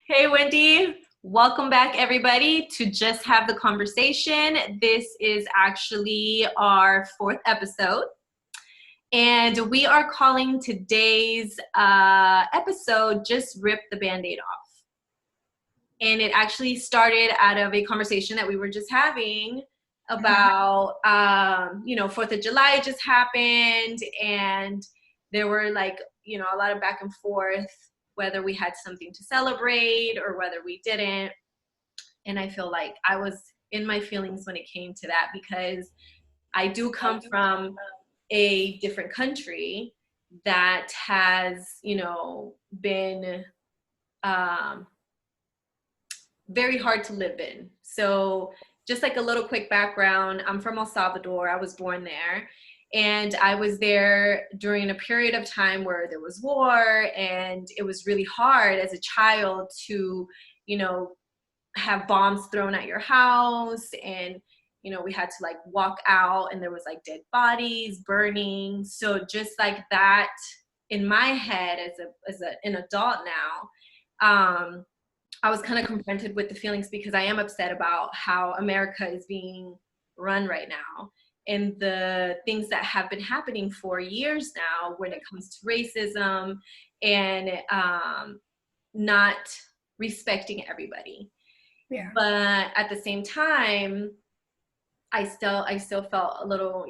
Hey, Wendy. Welcome back, everybody, to Just Have the Conversation. This is actually our fourth episode, and we are calling today's episode Just Rip the Band-Aid Off. And it actually started out of a conversation that we were just having about, 4th of July just happened, and there were a lot of back and forth whether we had something to celebrate or whether we didn't. And I feel like I was in my feelings when it came to that because I do come from a different country that has, been very hard to live in. So just like a little quick background, I'm from El Salvador. I was born there. And I was there during a period of time where there was war, and it was really hard as a child to, have bombs thrown at your house. And, we had to walk out and there was dead bodies burning. So just like that in my head as an adult now, I was kind of confronted with the feelings because I am upset about how America is being run right now and the things that have been happening for years now when it comes to racism and not respecting everybody. Yeah. But at the same time, I still felt a little,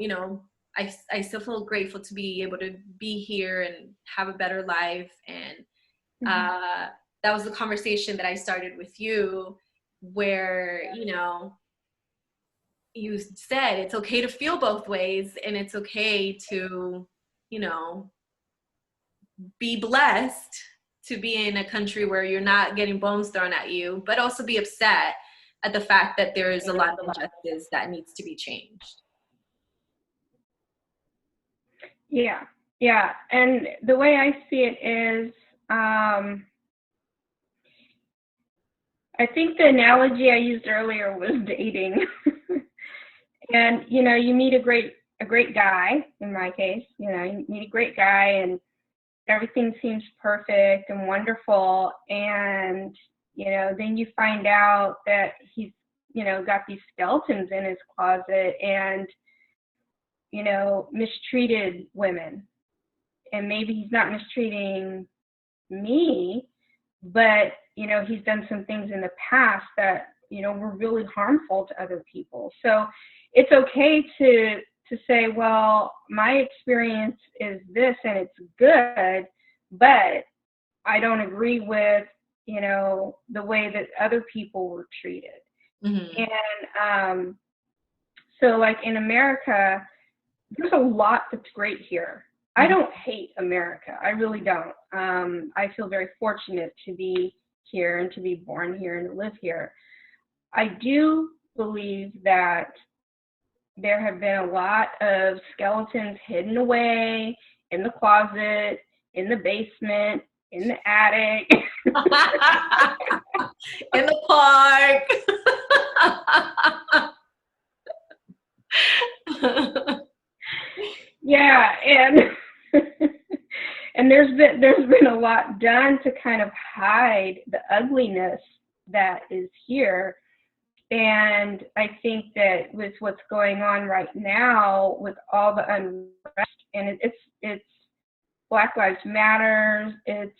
I still feel grateful to be able to be here and have a better life. And that was the conversation that I started with you where, you said it's okay to feel both ways and it's okay to, be blessed to be in a country where you're not getting bombs thrown at you, but also be upset at the fact that there is a lot of injustice that needs to be changed. Yeah. Yeah. And the way I see it is, I think the analogy I used earlier was dating. And, you meet a great guy, in my case, you meet a great guy and everything seems perfect and wonderful. And, then you find out that he's, got these skeletons in his closet and, mistreated women. And maybe he's not mistreating me, but, he's done some things in the past that, were really harmful to other people. So it's okay to say, well, my experience is this and it's good, but I don't agree with, the way that other people were treated. Mm-hmm. And so like in America, there's a lot that's great here. I don't hate America. I really don't. I feel very fortunate to be here and to be born here and to live here. I do believe that there have been a lot of skeletons hidden away in the closet, in the basement, in the attic. In the park. Yeah, and and there's been a lot done to kind of hide the ugliness that is here. And I think that with what's going on right now, with all the unrest, and it's Black Lives Matter, it's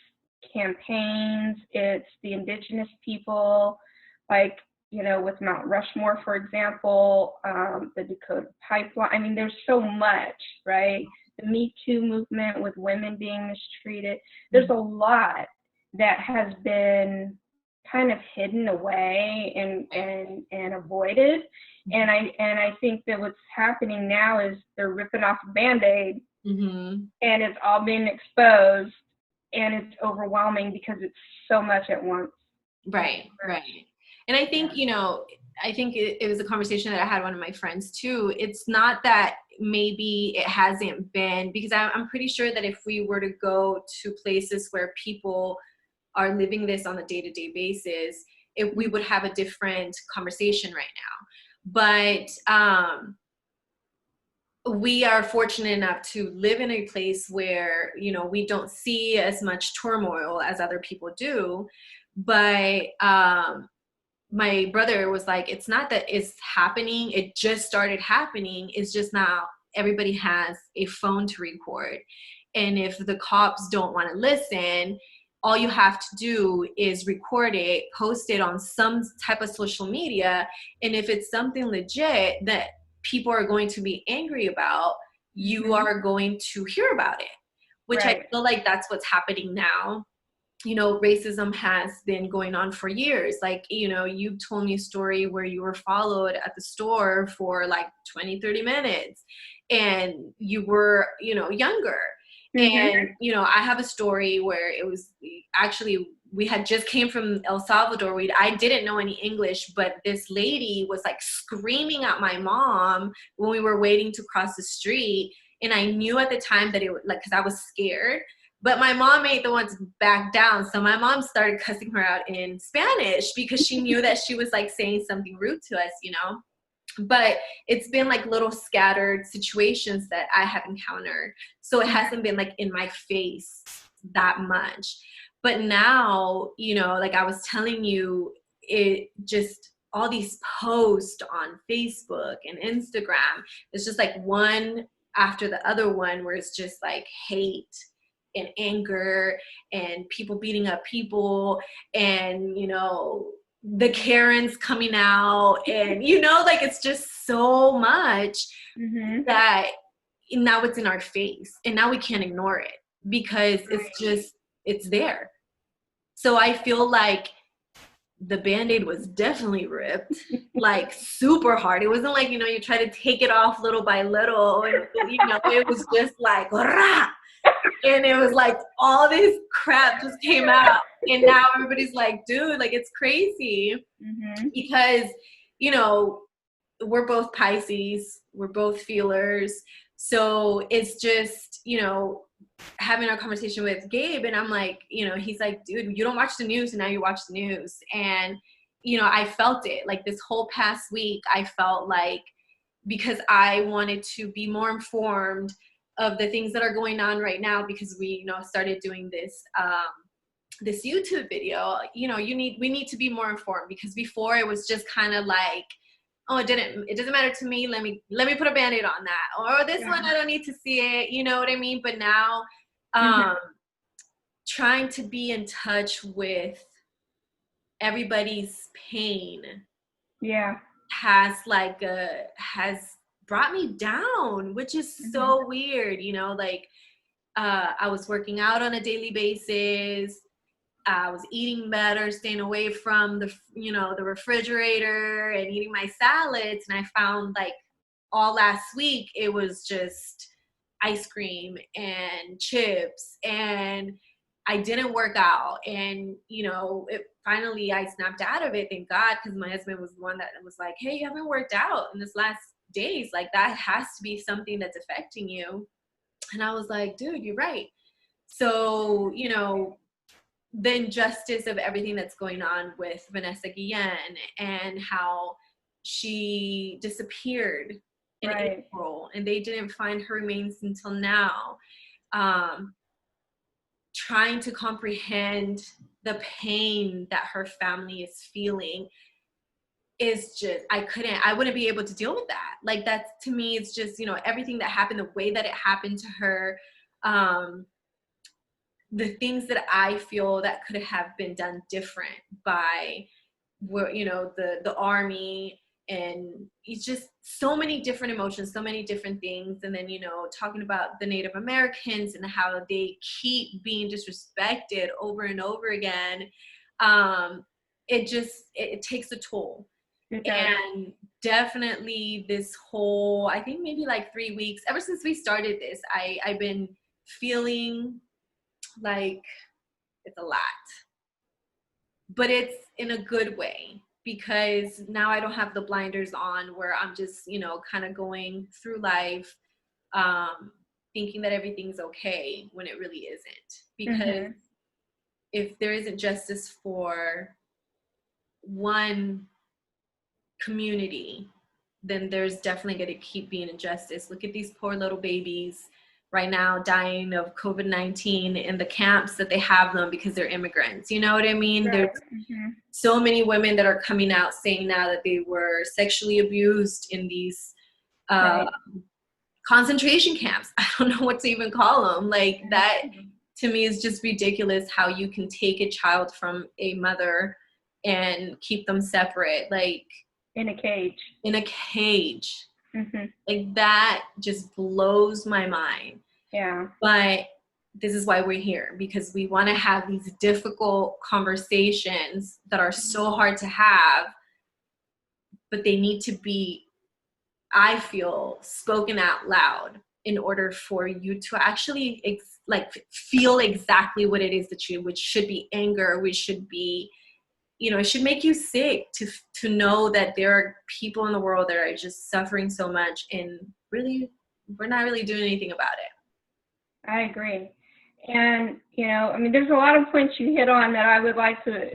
campaigns, it's the indigenous people, like, with Mount Rushmore, for example, the Dakota Pipeline. I mean, there's so much, right? The Me Too movement with women being mistreated. There's a lot that has been kind of hidden away and avoided. And I think that what's happening now is they're ripping off a Band-Aid, and it's all being exposed, and it's overwhelming because it's so much at once. Right. And I think, it was a conversation that I had with one of my friends too. It's not that maybe it hasn't been, because I'm pretty sure that if we were to go to places where people are living this on a day-to-day basis, we would have a different conversation right now. But we are fortunate enough to live in a place where, we don't see as much turmoil as other people do. But my brother was like, it's not that it's happening, it just started happening. It's just now everybody has a phone to record. And if the cops don't want to listen, all you have to do is record it, post it on some type of social media. And if it's something legit that people are going to be angry about, you are going to hear about it, which I feel like that's what's happening now. You know, racism has been going on for years. Like, you know, you told me a story where you were followed at the store for like 20-30 minutes and you were, you know, younger. And, you know, I have a story where it was actually, we had just came from El Salvador. I didn't know any English, but this lady was like screaming at my mom when we were waiting to cross the street. And I knew at the time that it was like, cause I was scared. But my mom ain't the one to back down. So my mom started cussing her out in Spanish because she knew that she was like saying something rude to us, you know? But it's been like little scattered situations that I have encountered. So it hasn't been like in my face that much. But now, you know, like I was telling you, it just all these posts on Facebook and Instagram, it's just like one after the other one where it's just like hate and anger and people beating up people and, you know, the Karens coming out and, you know, like it's just so much that now it's in our face and now we can't ignore it because it's just, it's there. So I feel like the Band-Aid was definitely ripped, like super hard. It wasn't like, you know, you try to take it off little by little and, you know, it was just like, rah! And it was like all this crap just came out. And now everybody's like, dude, like it's crazy. Because, you know, we're both Pisces, we're both feelers. So it's just, you know, having a conversation with Gabe and I'm like, you know, he's like, dude, you don't watch the news and now you watch the news. And, you know, I felt it like this whole past week, I felt like because I wanted to be more informed of the things that are going on right now because we, you know, started doing this this YouTube video. You know, we need to be more informed because before it was just kind of like, oh, it doesn't matter to me. Let me put a Band-Aid on that. Or this one, I don't need to see it. You know what I mean? But now trying to be in touch with everybody's pain has brought me down, which is so weird, you know, like I was working out on a daily basis. I was eating better, staying away from the, you know, the refrigerator and eating my salads. And I found like all last week, it was just ice cream and chips and I didn't work out. And, you know, finally I snapped out of it, thank God, because my husband was the one that was like, hey, you haven't worked out in this last days. Like that has to be something that's affecting you. And I was like, dude, you're right. So, you know, the injustice of everything that's going on with Vanessa Guillen and how she disappeared in April and they didn't find her remains until now. Trying to comprehend the pain that her family is feeling is just, I wouldn't be able to deal with that. Like that's, to me, it's just, you know, everything that happened, the way that it happened to her, the things that I feel that could have been done different by, you know, the army, and it's just so many different emotions, so many different things. And then, you know, talking about the Native Americans and how they keep being disrespected over and over again. It takes a toll. And definitely this whole, I think maybe like 3 weeks, ever since we started this, I've been feeling like it's a lot, but it's in a good way because now I don't have the blinders on where I'm just, you know, kind of going through life thinking that everything's okay when it really isn't. Because if there isn't justice for one community, then there's definitely going to keep being injustice. Look at these poor little babies right now dying of COVID-19 in the camps that they have them because they're immigrants. You know what I mean? Right. There's so many women that are coming out saying now that they were sexually abused in these Right. concentration camps. I don't know what to even call them. Like that to me is just ridiculous, how you can take a child from a mother and keep them separate, like In a cage. in a cage. Like that just blows my mind. Yeah. But this is why we're here, because we want to have these difficult conversations that are so hard to have, but they need to be, I feel, spoken out loud in order for you to actually feel exactly what it is that which should be anger, which should be, you know, it should make you sick to know that there are people in the world that are just suffering so much, and really, we're not really doing anything about it. I agree. And, you know, I mean, there's a lot of points you hit on that I would like to,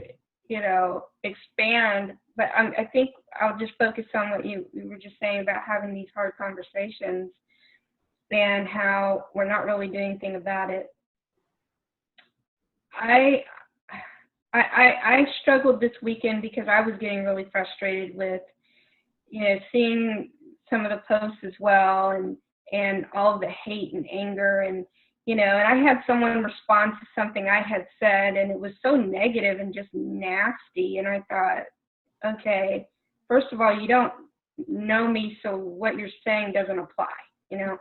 you know, expand, but I think I'll just focus on what you were just saying about having these hard conversations and how we're not really doing anything about it. I struggled this weekend because I was getting really frustrated with, you know, seeing some of the posts as well, and all of the hate and anger, and, you know, and I had someone respond to something I had said, and it was so negative and just nasty. And I thought, okay, first of all, you don't know me, so what you're saying doesn't apply, you know.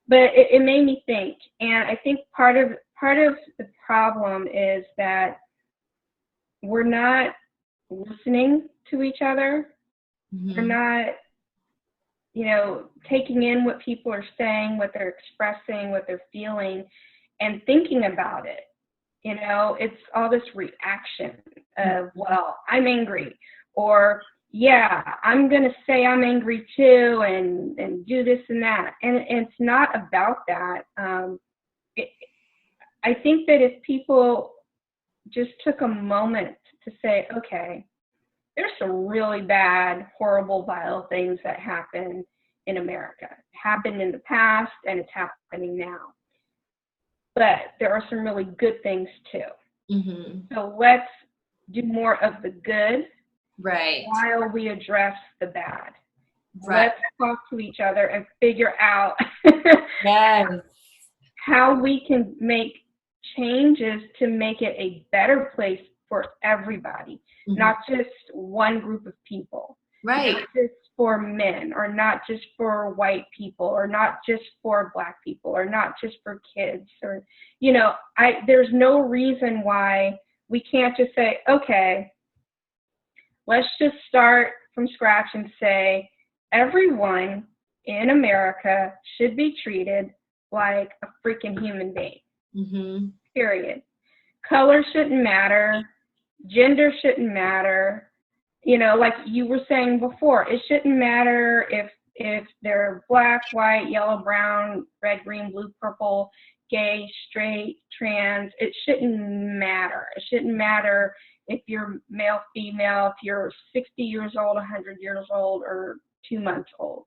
But it made me think, and I think part of the problem is that we're not listening to each other. We're not, you know, taking in what people are saying, what they're expressing, what they're feeling, and thinking about it. You know, it's all this reaction of, well, I'm angry, or yeah, I'm going to say I'm angry too, and do this and that. And it's not about that. I think that if people just took a moment to say, okay, there's some really bad, horrible, vile things that happen in America. It happened in the past, and it's happening now. But there are some really good things too. So let's do more of the good, right, while we address the bad. Right. Let's talk to each other and figure out yes, how we can make changes to make it a better place for everybody, not just one group of people. right, Not just for men, or not just for white people, or not just for Black people, or not just for kids, or, you know, there's no reason why we can't just say, okay, let's just start from scratch and say everyone in America should be treated like a freaking human being. Period. Color shouldn't matter. Gender shouldn't matter. You know, like you were saying before, it shouldn't matter if they're black, white, yellow, brown, red, green, blue, purple, gay, straight, trans. It shouldn't matter. It shouldn't matter if you're male, female, if you're 60 years old, 100 years old, or 2 months old.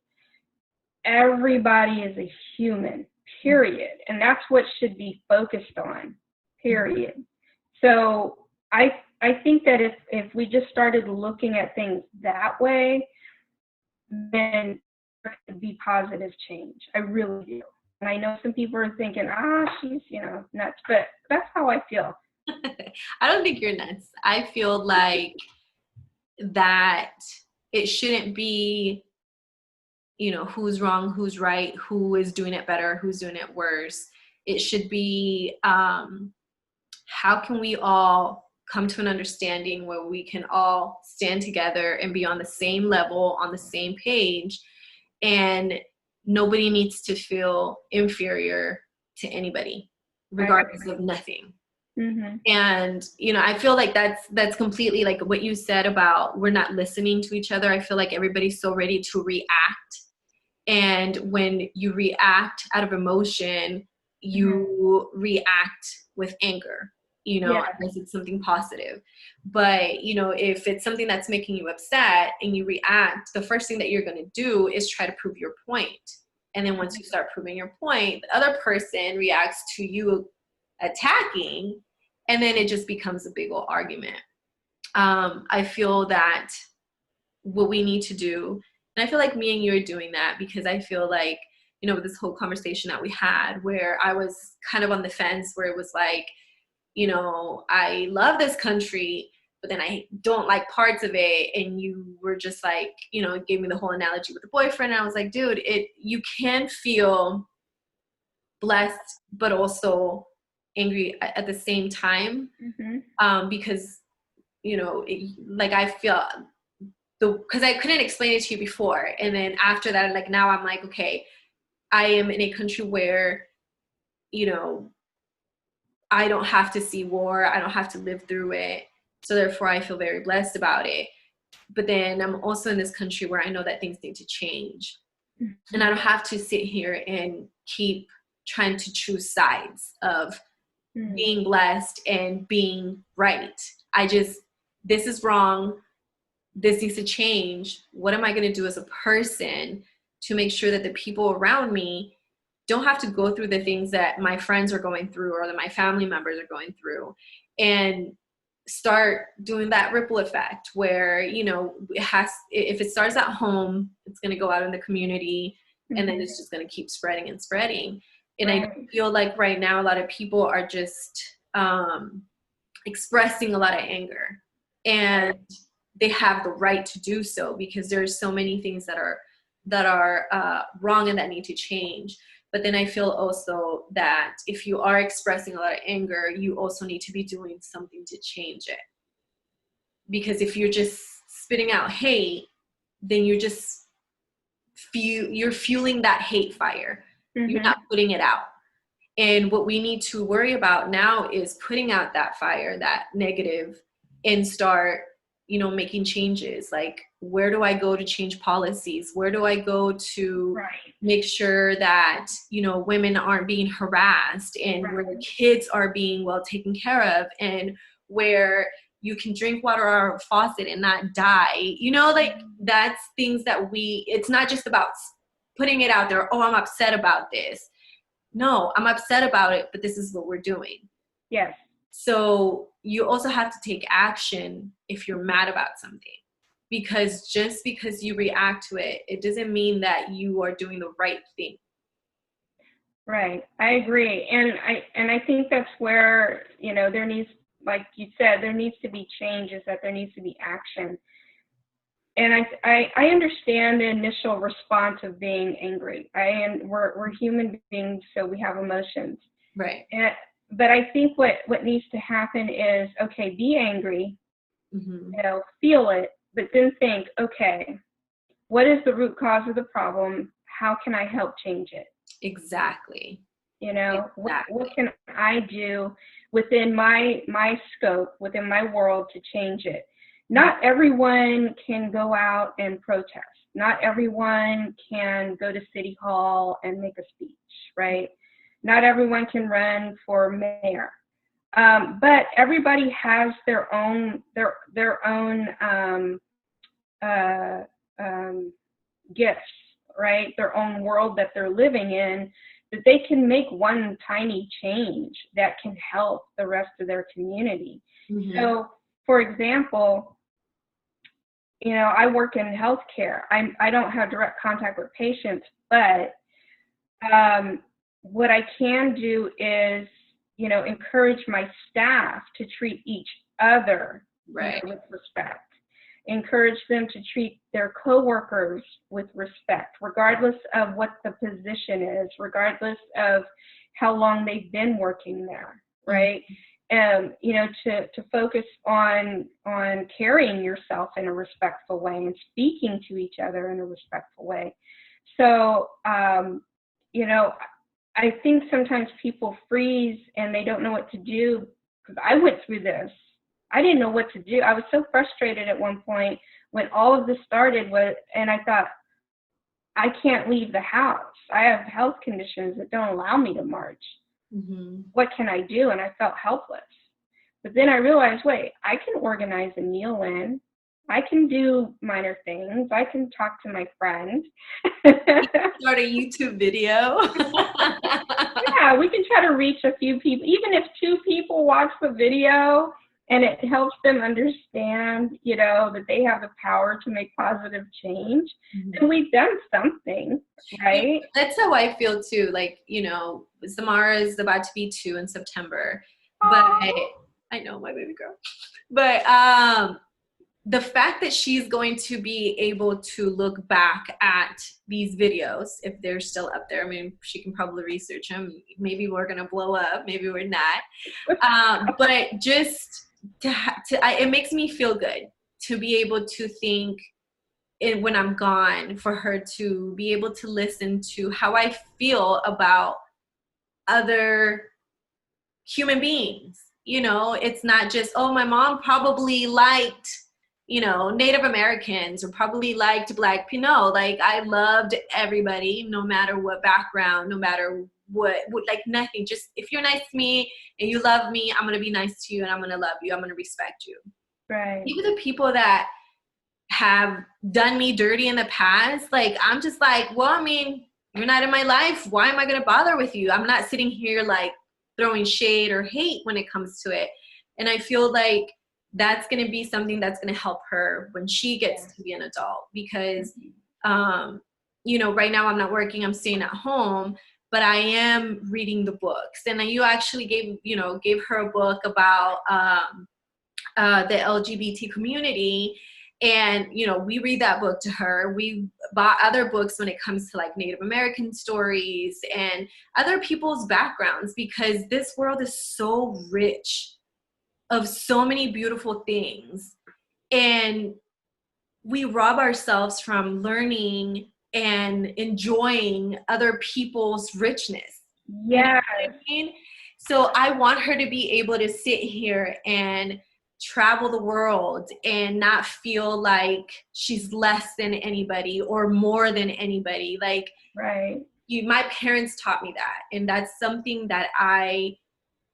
Everybody is a human, period. And that's what should be focused on, period. So I think that if we just started looking at things that way, then there could be positive change. I really do. And I know some people are thinking, she's, you know, nuts, but that's how I feel. I don't think you're nuts. I feel like that it shouldn't be, you know, who's wrong, who's right, who is doing it better, who's doing it worse. It should be, how can we all come to an understanding where we can all stand together and be on the same level, on the same page, and nobody needs to feel inferior to anybody, regardless of nothing. And, you know, I feel like that's completely like what you said about we're not listening to each other. I feel like everybody's so ready to react. And when you react out of emotion, you react with anger, you know, unless it's something positive. But, you know, if it's something that's making you upset and you react, the first thing that you're going to do is try to prove your point. And then once you start proving your point, the other person reacts to you attacking, and then it just becomes a big old argument. I feel that what we need to do, and I feel like me and you are doing that, because I feel like, you know, with this whole conversation that we had where I was kind of on the fence, where it was like, you know, I love this country, but then I don't like parts of it. And you were just like, you know, gave me the whole analogy with the boyfriend. And I was like, dude, you can feel blessed, but also angry at the same time. Because, you know, like I feel because I couldn't explain it to you before. And then after that, like now I'm like, okay, I am in a country where, you know, I don't have to see war. I don't have to live through it. So therefore I feel very blessed about it. But then I'm also in this country where I know that things need to change. And I don't have to sit here and keep trying to choose sides of being blessed and being right. This is wrong. This needs to change. What am I going to do as a person to make sure that the people around me don't have to go through the things that my friends are going through or that my family members are going through, and start doing that ripple effect where, you know, if it starts at home, it's going to go out in the community, and then it's just going to keep spreading and spreading. And right. I feel like right now a lot of people are just expressing a lot of anger, and they have the right to do so, because there's so many things that are wrong and that need to change. But then I feel also that if you are expressing a lot of anger, you also need to be doing something to change it. Because if you're just spitting out hate, then you're just you're fueling that hate fire. You're not putting it out. And what we need to worry about now is putting out that fire, that negative, and start, you know, making changes. Like, where do I go to change policies? Where do I go to make sure that, you know, women aren't being harassed, and where kids are being well taken care of, and where you can drink water out of a faucet and not die? You know, like, that's things that it's not just about putting it out there. Oh, I'm upset about this. No, I'm upset about it, but this is what we're doing. Yes. So you also have to take action if you're mad about something, because just because you react to it, it doesn't mean that you are doing the right thing. Right. I agree. And I think that's where, you know, there needs, like you said, there needs to be change, is that there needs to be action. And I understand the initial response of being angry. We're human beings, so we have emotions. Right. But I think what needs to happen is, okay, be angry, you know, feel it, but then think, okay, what is the root cause of the problem? How can I help change it? Exactly. You know, what can I do within my scope, within my world, to change it? Not everyone can go out and protest. Not everyone can go to City Hall and make a speech, right? Not everyone can run for mayor. But everybody has their own gifts, right? Their own world that they're living in, that they can make one tiny change that can help the rest of their community. So, for example, you know, I work in healthcare. I don't have direct contact with patients, but what I can do is, you know, encourage my staff to treat each other with respect. Encourage them to treat their coworkers with respect, regardless of what the position is, regardless of how long they've been working there, right? You know, to focus on carrying yourself in a respectful way and speaking to each other in a respectful way. So, you know, I think sometimes people freeze and they don't know what to do, because I went through this. I didn't know what to do. I was so frustrated at one point when all of this started, and I thought, I can't leave the house. I have health conditions that don't allow me to march. What can I do? And I felt helpless. But then I realized, wait, I can organize a kneel-in. I can do minor things. I can talk to my friend. Start a YouTube video. Yeah, we can try to reach a few people. Even if 2 people watch the video and it helps them understand, you know, that they have the power to make positive change, then we've done something, right? That's how I feel too. Like, you know, Samara is about to be 2 in September, but I know, my baby girl. But the fact that she's going to be able to look back at these videos, if they're still up there, I mean, she can probably research them. Maybe we're going to blow up. Maybe we're not. But just it makes me feel good to be able to think when I'm gone, for her to be able to listen to how I feel about other human beings. You know, it's not just, oh, my mom probably liked, you know, Native Americans, or probably liked Black people. No, like, I loved everybody, no matter what background, no matter what, like, nothing. Just, if you're nice to me and you love me, I'm going to be nice to you, and I'm going to love you. I'm going to respect you. Right. Even the people that have done me dirty in the past, like, I'm just like, well, I mean, you're not in my life. Why am I going to bother with you? I'm not sitting here, like, throwing shade or hate when it comes to it. And I feel like that's going to be something that's going to help her when she gets to be an adult, because, you know, right now I'm not working, I'm staying at home, but I am reading the books. And you actually gave her a book about the LGBT community. And, you know, we read that book to her. We bought other books when it comes to, like, Native American stories and other people's backgrounds, because this world is so rich of so many beautiful things. And we rob ourselves from learning and enjoying other people's richness. Yeah. You know what I mean? So I want her to be able to sit here and travel the world and not feel like she's less than anybody or more than anybody. Like, right. My parents taught me that, and that's something that I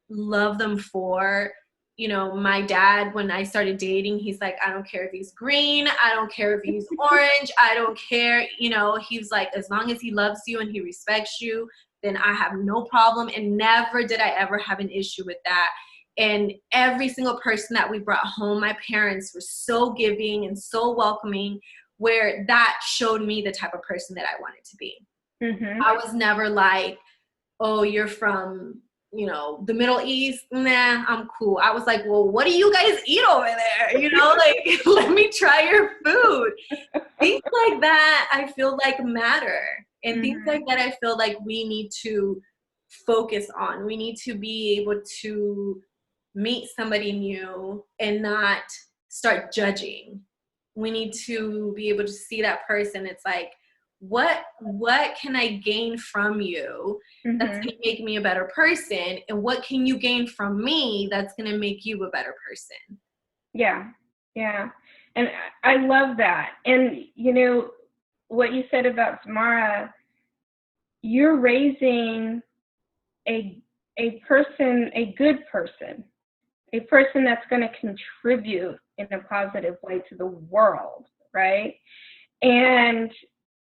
love them for. You know, my dad, when I started dating, he's like, I don't care if he's green, I don't care if he's orange, I don't care. You know, he's like, as long as he loves you and he respects you, then I have no problem. And never did I ever have an issue with that. And every single person that we brought home, my parents were so giving and so welcoming, where that showed me the type of person that I wanted to be. I was never like, oh, you're from, you know, the Middle East. Nah, I'm cool. I was like, well, what do you guys eat over there? You know, like, let me try your food. Things like that I feel like matter. And things like that I feel like we need to focus on. We need to be able to meet somebody new and not start judging. We need to be able to see that person. It's like, what can I gain from you that's going to make me a better person? And what can you gain from me that's going to make you a better person? Yeah. Yeah. And I love that. And, you know, what you said about Samara, you're raising a person, a good person, a person that's going to contribute in a positive way to the world, right? And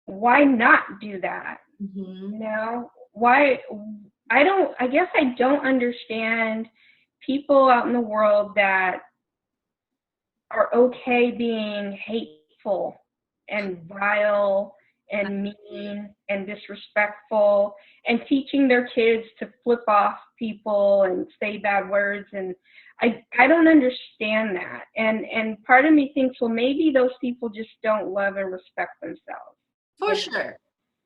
why not do that? You know, why? I guess I don't understand people out in the world that are okay being hateful and vile and mean and disrespectful, and teaching their kids to flip off people and say bad words. And I don't understand that. And part of me thinks, well, maybe those people just don't love and respect themselves. For sure.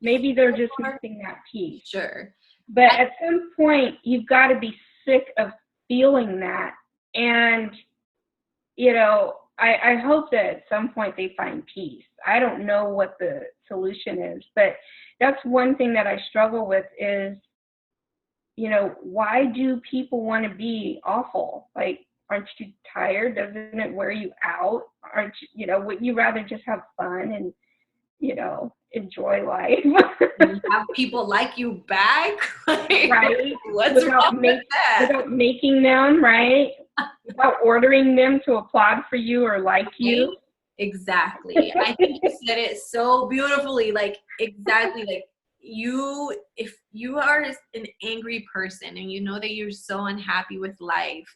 Maybe they're just missing that piece. Sure. But at some point, you've got to be sick of feeling that. And, you know, I hope that at some point they find peace. I don't know what the solution is, but that's one thing that I struggle with is, you know, why do people want to be awful? Like, aren't you tired? Doesn't it wear you out? Aren't you, you know, wouldn't you rather just have fun and, you know, enjoy life? Have people like you back? Like, right? What's wrong with that? Without making them, right? Without ordering them to applaud for you or like you. Exactly. I think you said it so beautifully. Like, exactly. Like, if you are an angry person and you know that you're so unhappy with life,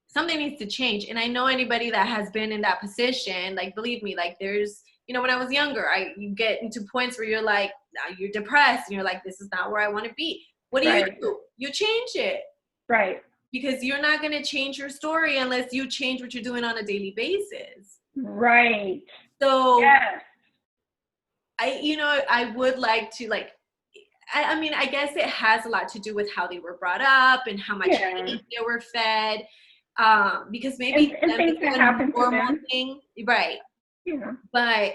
something needs to change. And I know anybody that has been in that position, like, believe me, like, there's, when I was younger, you get into points where you're like, you're depressed and you're like, this is not where I want to be. What do? Right. You change it. Right. Because you're not going to change your story unless you change what you're doing on a daily basis. Right. So yes. I would like to, like, I mean, I guess it has a lot to do with how they were brought up and how much hate they were fed. Because maybe and things that happen to them. Thing, right? Yeah. But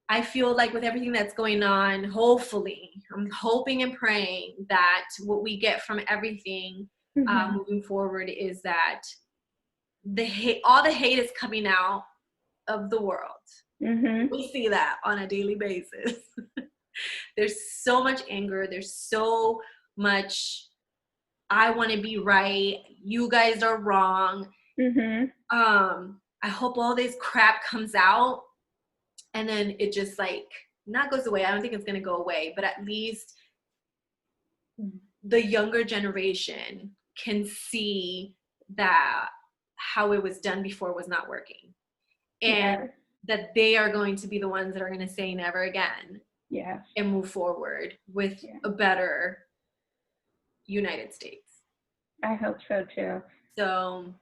I feel like with everything that's going on, hopefully, I'm hoping and praying that what we get from everything moving forward is that all the hate is coming out of the world. We see that on a daily basis. There's so much anger. There's so much, I want to be right. You guys are wrong. I hope all this crap comes out and then it just, like, not goes away. I don't think it's going to go away, but at least the younger generation can see that how it was done before was not working. And that they are going to be the ones that are going to say never again. Yes. And move forward with a better United States. I hope so too. So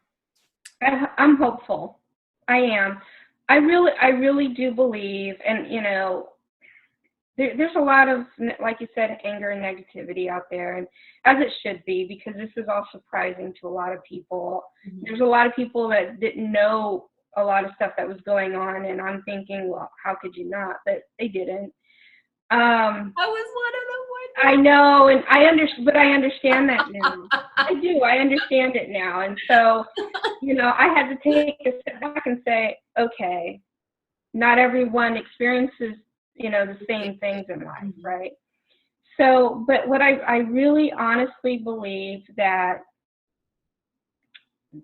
I'm hopeful. I am. I really do believe, and there's a lot of, like you said, anger and negativity out there, and as it should be, because this is all surprising to a lot of people. There's a lot of people that didn't know a lot of stuff that was going on, and I'm thinking, well, how could you not? But they didn't. I was one of them. I know, and I understand that now. I do. I understand it now, and so, I had to take a step back and say, okay, not everyone experiences, the same things in life, right? So, but what I really honestly believe that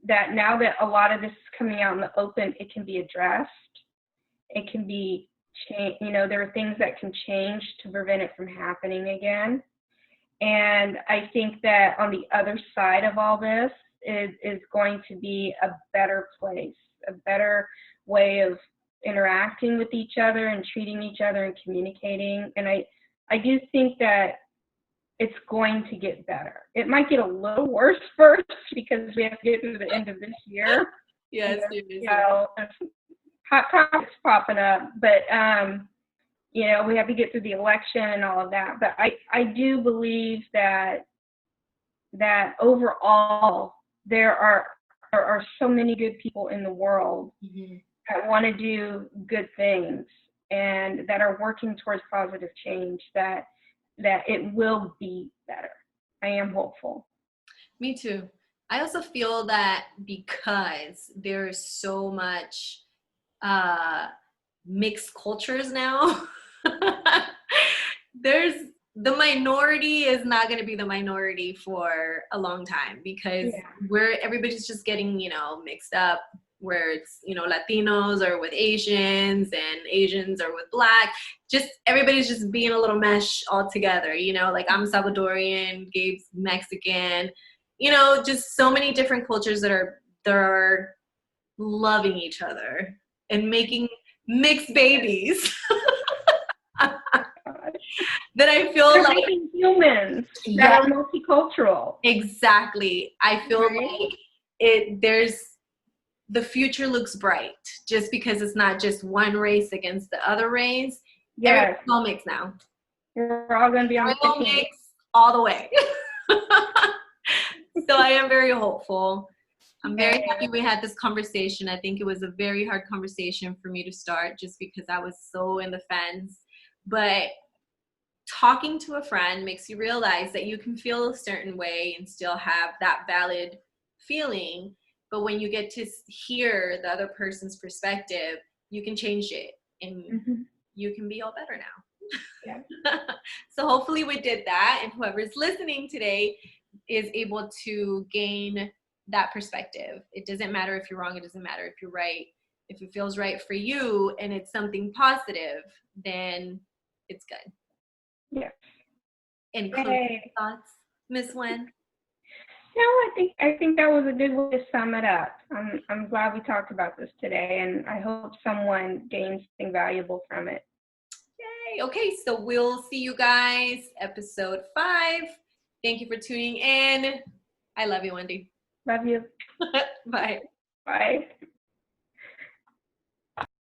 now that a lot of this is coming out in the open, it can be addressed. It can be changed. There are things that can change to prevent it from happening again. And I think that on the other side of all this is going to be a better place, a better way of interacting with each other and treating each other and communicating. And I do think that it's going to get better. It might get a little worse first because we have to get through the end of this year. Yes, hot topics popping up, but we have to get through the election and all of that. But I do believe that overall there are so many good people in the world that want to do good things and that are working towards positive change, that it will be better. I am hopeful. Me too. I also feel that because there's so much mixed cultures now, the minority is not going to be the minority for a long time because everybody's just getting, mixed up, where it's, Latinos are with Asians and Asians are with Black. Just everybody's just being a little mesh all together, like I'm Salvadorian, Gabe's Mexican, just so many different cultures that are loving each other and making mixed babies. That I feel they're like making humans that are multicultural. Exactly. I feel like the future looks bright just because it's not just one race against the other race. Yes. Everything's all mixed now. We're all going to be on the team. All the way. So I am very hopeful. I'm very happy we had this conversation. I think it was a very hard conversation for me to start just because I was so in the fence. But talking to a friend makes you realize that you can feel a certain way and still have that valid feeling. But when you get to hear the other person's perspective, you can change it and you can be all better now. Yeah. So hopefully we did that. And whoever's listening today is able to gain that perspective. It doesn't matter if you're wrong. It doesn't matter if you're right. If it feels right for you and it's something positive, then it's good. Yes. Any closing thoughts, Miss Wen? No, I think that was a good way to sum it up. I'm glad we talked about this today, and I hope someone gains something valuable from it. Yay. Okay, so we'll see you guys episode 5. Thank you for tuning in. I love you, Wendy. Love you. Bye. Bye.